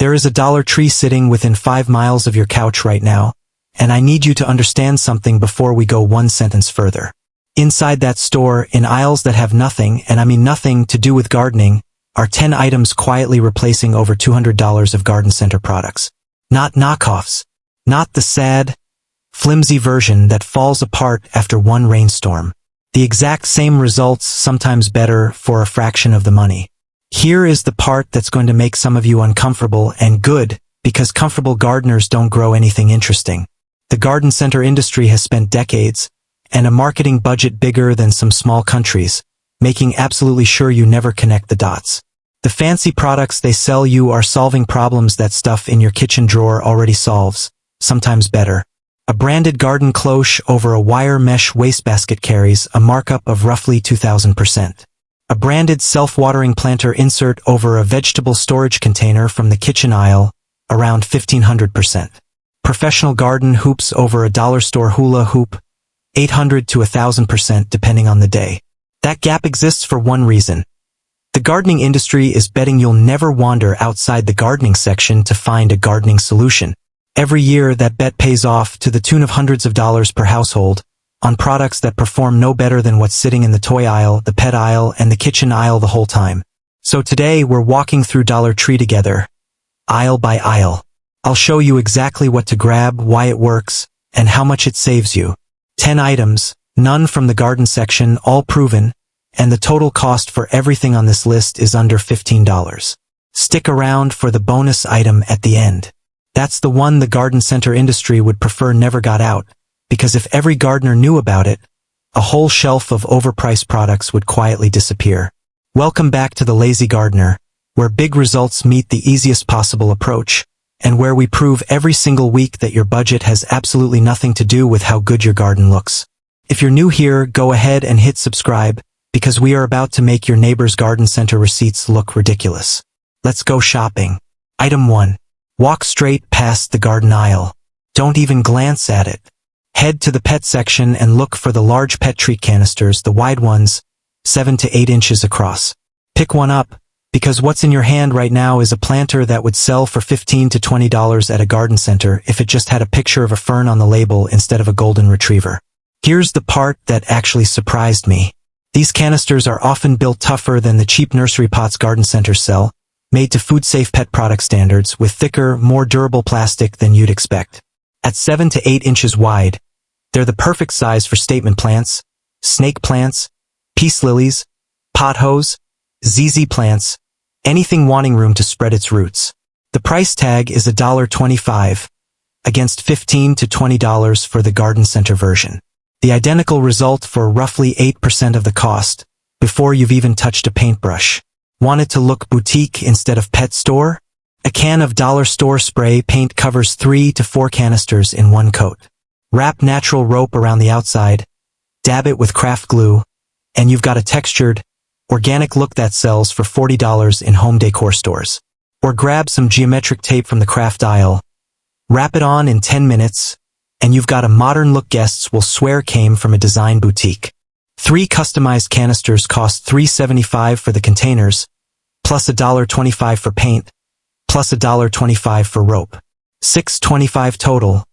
There is a Dollar Tree sitting within 5 miles of your couch right now, and I need you to understand something before we go one sentence further. Inside that store, in aisles that have nothing, and I mean nothing, to do with gardening, are 10 items quietly replacing over $200 of garden center products. Not knockoffs. Not the sad, flimsy version that falls apart after one rainstorm. The exact same results, sometimes better, for a fraction of the money. Here is the part that's going to make some of you uncomfortable, and good, because comfortable gardeners don't grow anything interesting. The garden center industry has spent decades, and a marketing budget bigger than some small countries, making absolutely sure you never connect the dots. The fancy products they sell you are solving problems that stuff in your kitchen drawer already solves, sometimes better. A branded garden cloche over a wire mesh wastebasket carries a markup of roughly 2,000%. A branded self-watering planter insert over a vegetable storage container from the kitchen aisle, around 1,500%. Professional garden hoops over a dollar store hula hoop, 800 to 1,000% depending on the day. That gap exists for one reason. The gardening industry is betting you'll never wander outside the gardening section to find a gardening solution. Every year that bet pays off to the tune of hundreds of dollars per household, on products that perform no better than what's sitting in the toy aisle, the pet aisle, and the kitchen aisle the whole time. So today we're walking through Dollar Tree together, aisle by aisle. I'll show you exactly what to grab, why it works, and how much it saves you. 10 items, none from the garden section, all proven, and the total cost for everything on this list is under $15. Stick around for the bonus item at the end. That's the one the garden center industry would prefer never got out, because if every gardener knew about it, a whole shelf of overpriced products would quietly disappear. Welcome back to The Lazy Gardener, where big results meet the easiest possible approach, and where we prove every single week that your budget has absolutely nothing to do with how good your garden looks. If you're new here, go ahead and hit subscribe, because we are about to make your neighbor's garden center receipts look ridiculous. Let's go shopping. Item 1. Walk straight past the garden aisle. Don't even glance at it. Head to the pet section and look for the large pet treat canisters, the wide ones, 7 to 8 inches across. Pick one up, because what's in your hand right now is a planter that would sell for $15 to $20 at a garden center if it just had a picture of a fern on the label instead of a golden retriever. Here's the part that actually surprised me. These canisters are often built tougher than the cheap nursery pots garden centers sell, made to food-safe pet product standards with thicker, more durable plastic than you'd expect. At 7 to 8 inches wide, they're the perfect size for statement plants, snake plants, peace lilies, pothos, ZZ plants, anything wanting room to spread its roots. The price tag is $1.25, against $15 to $20 for the garden center version. The identical result for roughly 8% of the cost, before you've even touched a paintbrush. Want it to look boutique instead of pet store? A can of dollar store spray paint covers 3 to 4 canisters in one coat. Wrap natural rope around the outside, dab it with craft glue, and you've got a textured, organic look that sells for $40 in home decor stores. Or grab some geometric tape from the craft aisle, wrap it on in 10 minutes, and you've got a modern look guests will swear came from a design boutique. 3 customized canisters cost $3.75 for the containers, plus $1.25 for paint, plus $1.25 for rope. $6.25 total,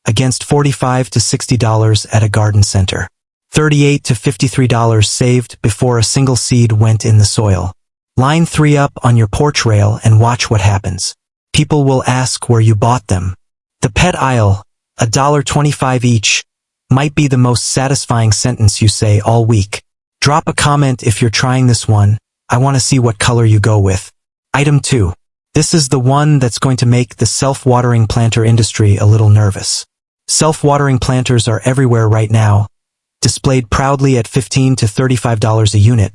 against $45 to $60 at a garden center. $38 to $53 saved before a single seed went in the soil. Line 3 up on your porch rail and watch what happens. People will ask where you bought them. The pet aisle, $1.25 each, might be the most satisfying sentence you say all week. Drop a comment if you're trying this one. I want to see what color you go with. Item 2. This is the one that's going to make the self-watering planter industry a little nervous. Self-watering planters are everywhere right now, displayed proudly at $15 to $35 a unit,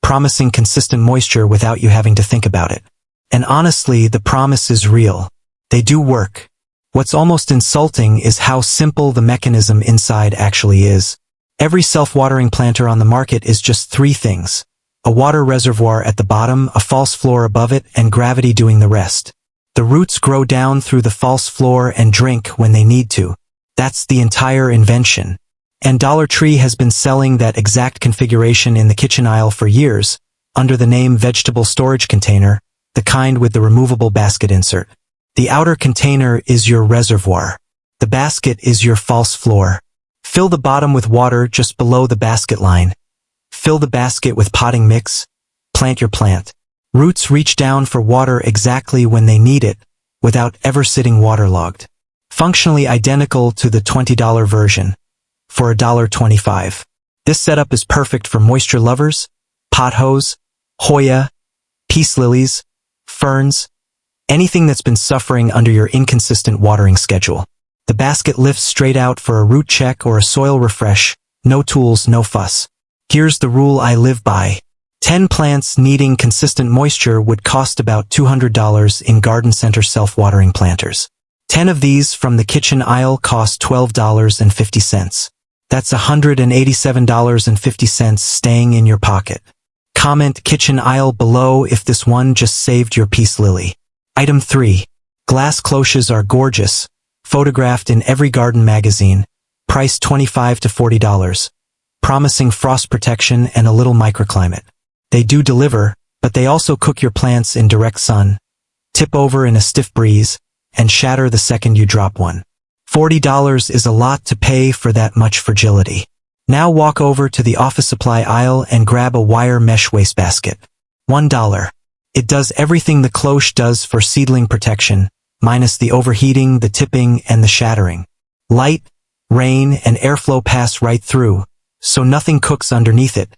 promising consistent moisture without you having to think about it. And honestly, the promise is real. They do work. What's almost insulting is how simple the mechanism inside actually is. Every self-watering planter on the market is just 3 things. A water reservoir at the bottom, a false floor above it, and gravity doing the rest. The roots grow down through the false floor and drink when they need to. That's the entire invention. And Dollar Tree has been selling that exact configuration in the kitchen aisle for years, under the name vegetable storage container, the kind with the removable basket insert. The outer container is your reservoir. The basket is your false floor. Fill the bottom with water just below the basket line. Fill the basket with potting mix. Plant your plant. Roots reach down for water exactly when they need it, without ever sitting waterlogged. Functionally identical to the $20 version, for $1.25. This setup is perfect for moisture lovers, pothos, Hoya, peace lilies, ferns, anything that's been suffering under your inconsistent watering schedule. The basket lifts straight out for a root check or a soil refresh, no tools, no fuss. Here's the rule I live by. 10 plants needing consistent moisture would cost about $200 in garden center self-watering planters. 10 of these from the kitchen aisle cost $12.50. That's $187.50 staying in your pocket. Comment kitchen aisle below if this one just saved your peace lily. Item 3. Glass cloches are gorgeous, photographed in every garden magazine, priced $25 to $40, promising frost protection and a little microclimate. They do deliver, but they also cook your plants in direct sun, tip over in a stiff breeze, and shatter the second you drop one. $40 is a lot to pay for that much fragility. Now walk over to the office supply aisle and grab a wire mesh wastebasket. $1. It does everything the cloche does for seedling protection, minus the overheating, the tipping, and the shattering. Light, rain, and airflow pass right through, so nothing cooks underneath it,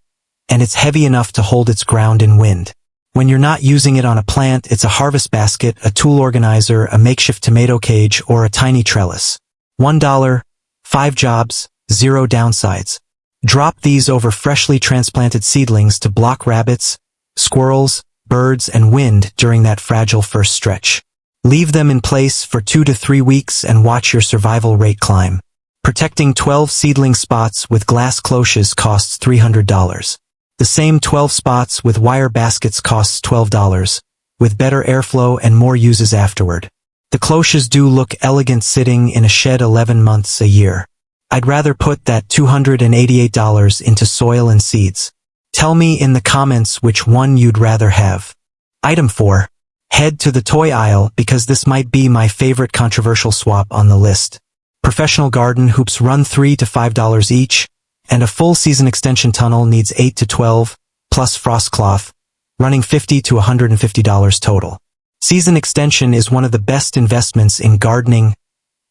and it's heavy enough to hold its ground in wind. When you're not using it on a plant, it's a harvest basket, a tool organizer, a makeshift tomato cage, or a tiny trellis. $1, 5 jobs, 0 downsides. Drop these over freshly transplanted seedlings to block rabbits, squirrels, birds, and wind during that fragile first stretch. Leave them in place for 2 to 3 weeks and watch your survival rate climb. Protecting 12 seedling spots with glass cloches costs $300. The same 12 spots with wire baskets costs $12, with better airflow and more uses afterward. The cloches do look elegant sitting in a shed 11 months a year. I'd rather put that $288 into soil and seeds. Tell me in the comments which one you'd rather have. Item 4. Head to the toy aisle because this might be my favorite controversial swap on the list. Professional garden hoops run $3 to $5 each, and a full season extension tunnel needs $8 to $12, plus frost cloth, running $50 to $150 total. Season extension is one of the best investments in gardening,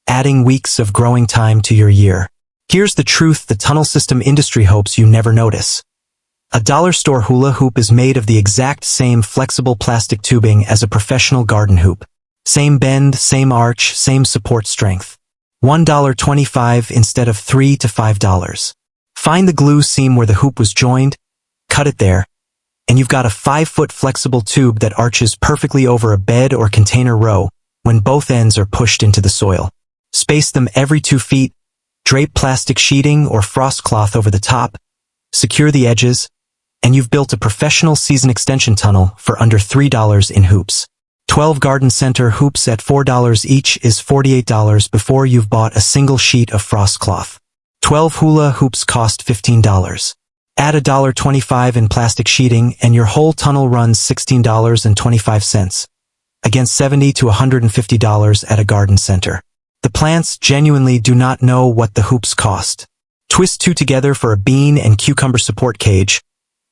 adding weeks of growing time to your year. Here's the truth the tunnel system industry hopes you never notice. A dollar store hula hoop is made of the exact same flexible plastic tubing as a professional garden hoop. Same bend, same arch, same support strength. $1.25 instead of $3 to $5. Find the glue seam where the hoop was joined, cut it there, and you've got a 5-foot flexible tube that arches perfectly over a bed or container row when both ends are pushed into the soil. Space them every 2 feet, drape plastic sheeting or frost cloth over the top, secure the edges, and you've built a professional season extension tunnel for under $3 in hoops. 12 garden center hoops at $4 each is $48 before you've bought a single sheet of frost cloth. 12 hula hoops cost $15. Add $1.25 in plastic sheeting and your whole tunnel runs $16.25, against $70 to $150 at a garden center. The plants genuinely do not know what the hoops cost. Twist 2 together for a bean and cucumber support cage,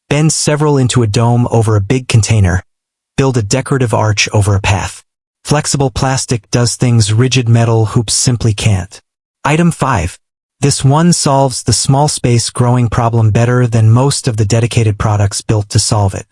bend several into a dome over a big container, build a decorative arch over a path. Flexible plastic does things rigid metal hoops simply can't. Item 5. This one solves the small space growing problem better than most of the dedicated products built to solve it.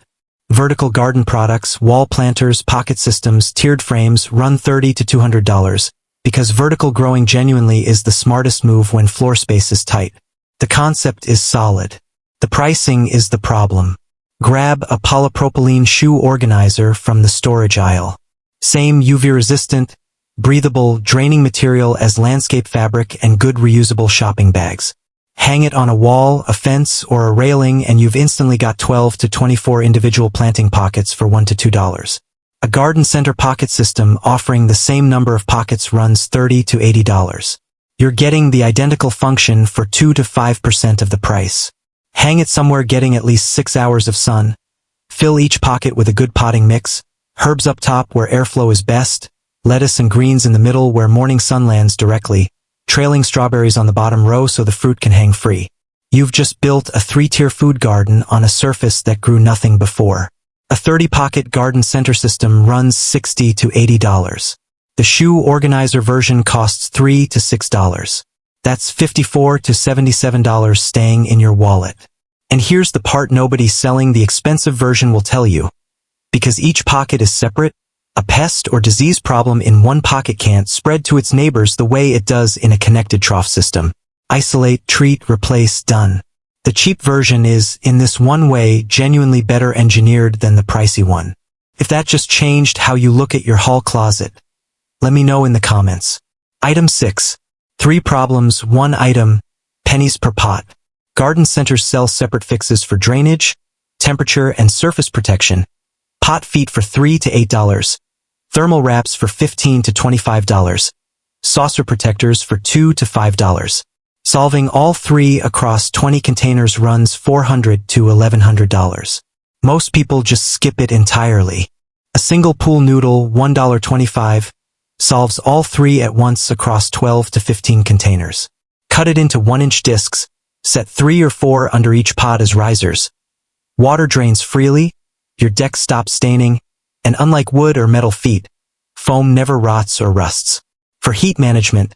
Vertical garden products, wall planters, pocket systems, tiered frames run $30 to $200 because vertical growing genuinely is the smartest move when floor space is tight. The concept is solid. The pricing is the problem. Grab a polypropylene shoe organizer from the storage aisle. Same UV-resistant, breathable, draining material as landscape fabric and good reusable shopping bags. Hang it on a wall, a fence, or a railing and you've instantly got 12 to 24 individual planting pockets for $1 to $2. A garden center pocket system offering the same number of pockets runs $30 to $80. You're getting the identical function for 2 to 5% of the price. Hang it somewhere getting at least 6 hours of sun. Fill each pocket with a good potting mix. Herbs up top where airflow is best, lettuce and greens in the middle where morning sun lands directly, trailing strawberries on the bottom row so the fruit can hang free. You've just built a 3-tier food garden on a surface that grew nothing before. A 30-pocket garden center system runs $60 to $80. The shoe organizer version costs $3 to $6. That's $54 to $77 staying in your wallet. And here's the part nobody selling the expensive version will tell you. Because each pocket is separate, a pest or disease problem in one pocket can't spread to its neighbors the way it does in a connected trough system. Isolate, treat, replace, done. The cheap version is, in this one way, genuinely better engineered than the pricey one. If that just changed how you look at your hall closet, let me know in the comments. Item 6. 3 problems, 1 item, pennies per pot. Garden centers sell separate fixes for drainage, temperature, and surface protection. Pot feet for $3 to $8. Thermal wraps for $15 to $25. Saucer protectors for $2 to $5. Solving all 3 across 20 containers runs $400 to $1,100. Most people just skip it entirely. A single pool noodle, $1.25, solves all 3 at once across 12 to 15 containers. Cut it into 1-inch discs, set 3 or 4 under each pot as risers. Water drains freely, your deck stops staining, and unlike wood or metal feet, foam never rots or rusts. For heat management,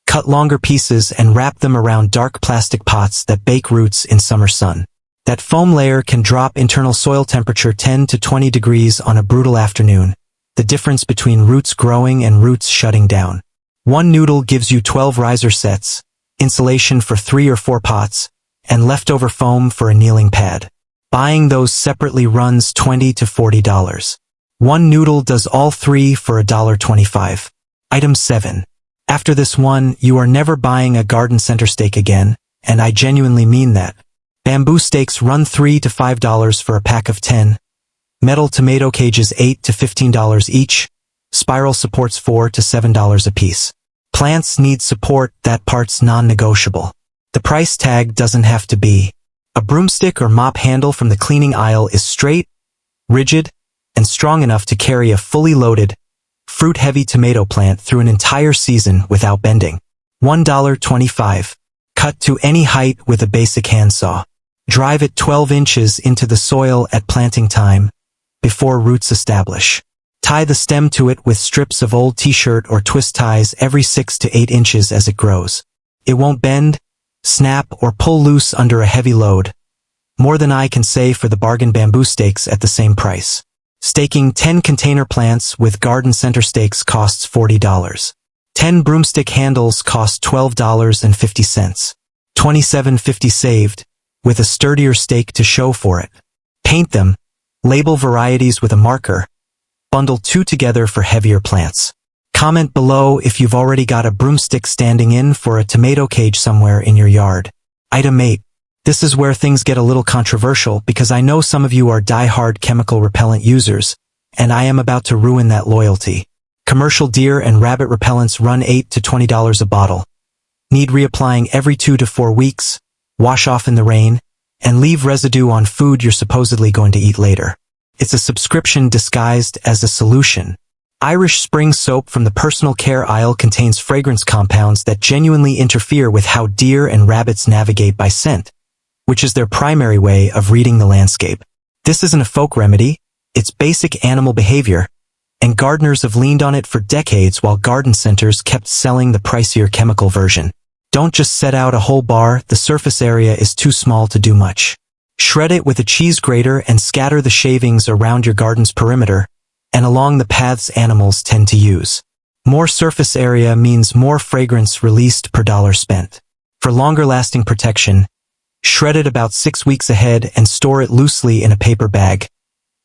cut longer pieces and wrap them around dark plastic pots that bake roots in summer sun. That foam layer can drop internal soil temperature 10 to 20 degrees on a brutal afternoon, the difference between roots growing and roots shutting down. 1 noodle gives you 12 riser sets, insulation for 3 or 4 pots, and leftover foam for a kneeling pad. Buying those separately runs $20 to $40. 1 noodle does all 3 for $1.25. Item 7. After this one, you are never buying a garden center stake again, and I genuinely mean that. Bamboo stakes run $3 to $5 for a pack of 10. Metal tomato cages $8 to $15 each. Spiral supports $4 to $7 apiece. Plants need support, that part's non-negotiable. The price tag doesn't have to be. A broomstick or mop handle from the cleaning aisle is straight, rigid, and strong enough to carry a fully loaded, fruit-heavy tomato plant through an entire season without bending. $1.25. Cut to any height with a basic handsaw. Drive it 12 inches into the soil at planting time, before roots establish. Tie the stem to it with strips of old t-shirt or twist ties every 6 to 8 inches as it grows. It won't bend, snap, or pull loose under a heavy load. More than I can say for the bargain bamboo stakes at the same price. Staking 10 container plants with garden center stakes costs $40. 10 broomstick handles cost $12.50. $27.50 saved, with a sturdier stake to show for it. Paint them, label varieties with a marker, bundle 2 together for heavier plants. Comment below if you've already got a broomstick standing in for a tomato cage somewhere in your yard. Item 8. This is where things get a little controversial because I know some of you are die-hard chemical repellent users, and I am about to ruin that loyalty. Commercial deer and rabbit repellents run $8 to $20 a bottle. Need reapplying every 2 to 4 weeks, wash off in the rain, and leave residue on food you're supposedly going to eat later. It's a subscription disguised as a solution. Irish Spring soap from the personal care aisle contains fragrance compounds that genuinely interfere with how deer and rabbits navigate by scent, which is their primary way of reading the landscape. This isn't a folk remedy, it's basic animal behavior, and gardeners have leaned on it for decades while garden centers kept selling the pricier chemical version. Don't just set out a whole bar, the surface area is too small to do much. Shred it with a cheese grater and scatter the shavings around your garden's perimeter and along the paths animals tend to use. More surface area means more fragrance released per dollar spent. For longer-lasting protection, shred it about 6 weeks ahead and store it loosely in a paper bag,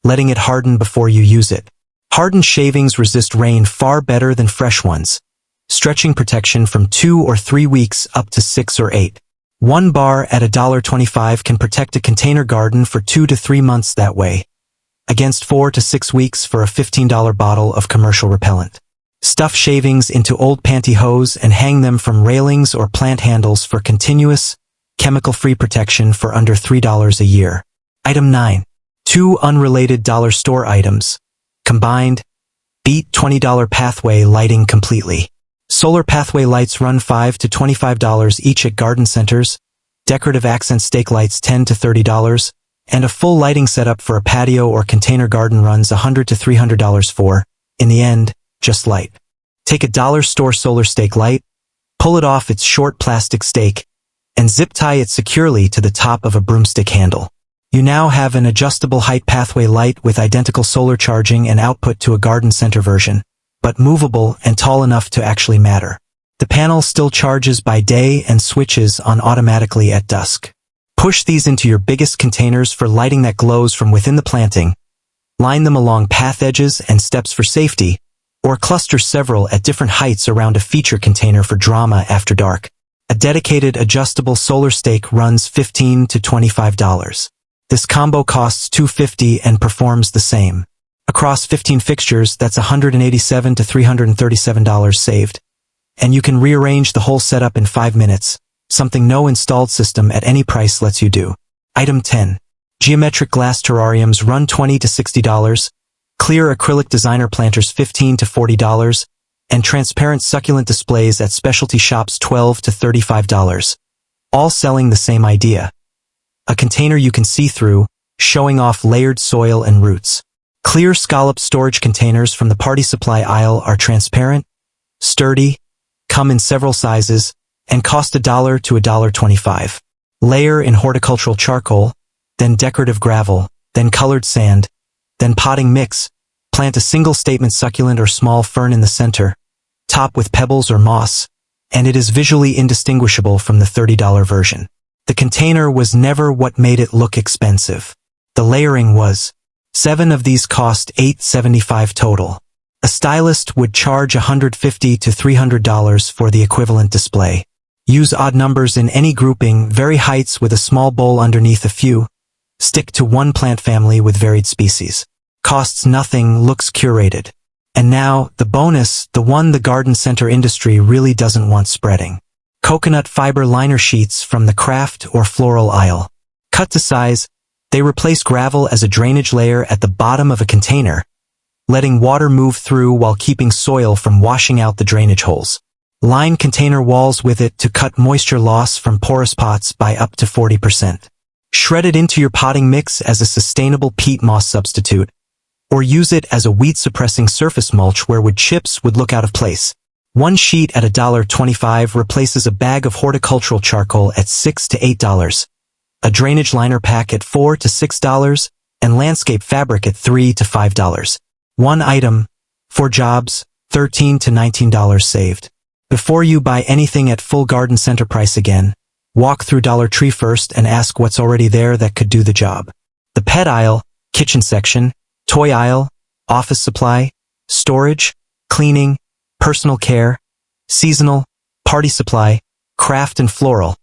letting it harden before you use it. Hardened shavings resist rain far better than fresh ones, stretching protection from 2 or 3 weeks up to 6 or 8. 1 bar at $1.25 can protect a container garden for 2 to 3 months that way, against 4 to 6 weeks for a $15 bottle of commercial repellent. Stuff shavings into old pantyhose and hang them from railings or plant handles for continuous, chemical-free protection for under $3 a year. Item 9. 2 unrelated dollar store items. Combined, beat $20 pathway lighting completely. Solar pathway lights run $5 to $25 each at garden centers, decorative accent stake lights $10 to $30, and a full lighting setup for a patio or container garden runs $100 to $300 for, in the end, just light. Take a dollar store solar stake light, pull it off its short plastic stake, and zip tie it securely to the top of a broomstick handle. You now have an adjustable height pathway light with identical solar charging and output to a garden center version, but movable and tall enough to actually matter. The panel still charges by day and switches on automatically at dusk. Push these into your biggest containers for lighting that glows from within the planting, line them along path edges and steps for safety, or cluster several at different heights around a feature container for drama after dark. A dedicated adjustable solar stake runs $15 to $25. This combo costs $250 and performs the same. Across 15 fixtures, that's $187 to $337 saved. And you can rearrange the whole setup in 5 minutes, something no installed system at any price lets you do. Item 10. Geometric glass terrariums run $20 to $60, clear acrylic designer planters $15 to $40, and transparent succulent displays at specialty shops $12 to $35. All selling the same idea. A container you can see through, showing off layered soil and roots. Clear scallop storage containers from the party supply aisle are transparent, sturdy, come in several sizes, and cost $1 to $1.25. Layer in horticultural charcoal, then decorative gravel, then colored sand, then potting mix. Plant a single statement succulent or small fern in the center, top with pebbles or moss, and it is visually indistinguishable from the $30 version. The container was never what made it look expensive. The layering was. 7 of these cost $875 total. A stylist would charge $150 to $300 for the equivalent display. Use odd numbers in any grouping, vary heights with a small bowl underneath a few. Stick to one plant family with varied species. Costs nothing, looks curated. And now, the bonus, the one the garden center industry really doesn't want spreading. Coconut fiber liner sheets from the craft or floral aisle. Cut to size, they replace gravel as a drainage layer at the bottom of a container, letting water move through while keeping soil from washing out the drainage holes. Line container walls with it to cut moisture loss from porous pots by up to 40%. Shred it into your potting mix as a sustainable peat moss substitute, or use it as a weed-suppressing surface mulch where wood chips would look out of place. One sheet at $1.25 replaces a bag of horticultural charcoal at $6 to $8, a drainage liner pack at $4 to $6, and landscape fabric at $3 to $5. One item, 4 jobs, $13 to $19 saved. Before you buy anything at full garden center price again, walk through Dollar Tree first and ask what's already there that could do the job. The pet aisle, kitchen section, toy aisle, office supply, storage, cleaning, personal care, seasonal, party supply, craft and floral,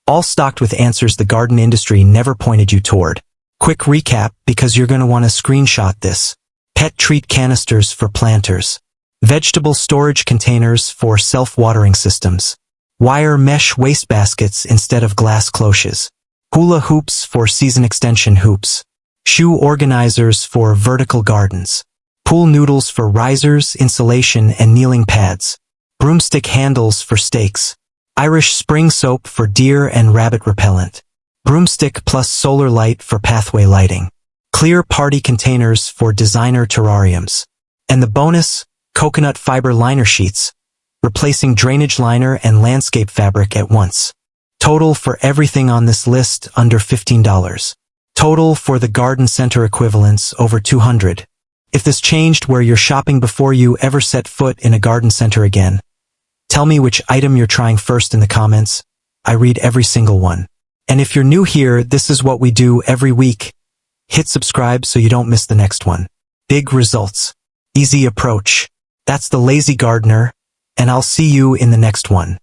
all stocked with answers the garden industry never pointed you toward. Quick recap because you're going to want to screenshot this. Pet treat canisters for planters. Vegetable storage containers for self-watering systems. Wire mesh wastebaskets instead of glass cloches. Hula hoops for season extension hoops. Shoe organizers for vertical gardens. Pool noodles for risers, insulation, and kneeling pads. Broomstick handles for stakes. Irish spring soap for deer and rabbit repellent. Broomstick plus solar light for pathway lighting. Clear party containers for designer terrariums. And the bonus, coconut fiber liner sheets, replacing drainage liner and landscape fabric at once. Total for everything on this list under $15. Total for the garden center equivalents over $200. If this changed where you're shopping before you ever set foot in a garden center again, tell me which item you're trying first in the comments. I read every single one. And if you're new here, this is what we do every week. Hit subscribe so you don't miss the next one. Big results. Easy approach. That's the Lazy Gardener, and I'll see you in the next one.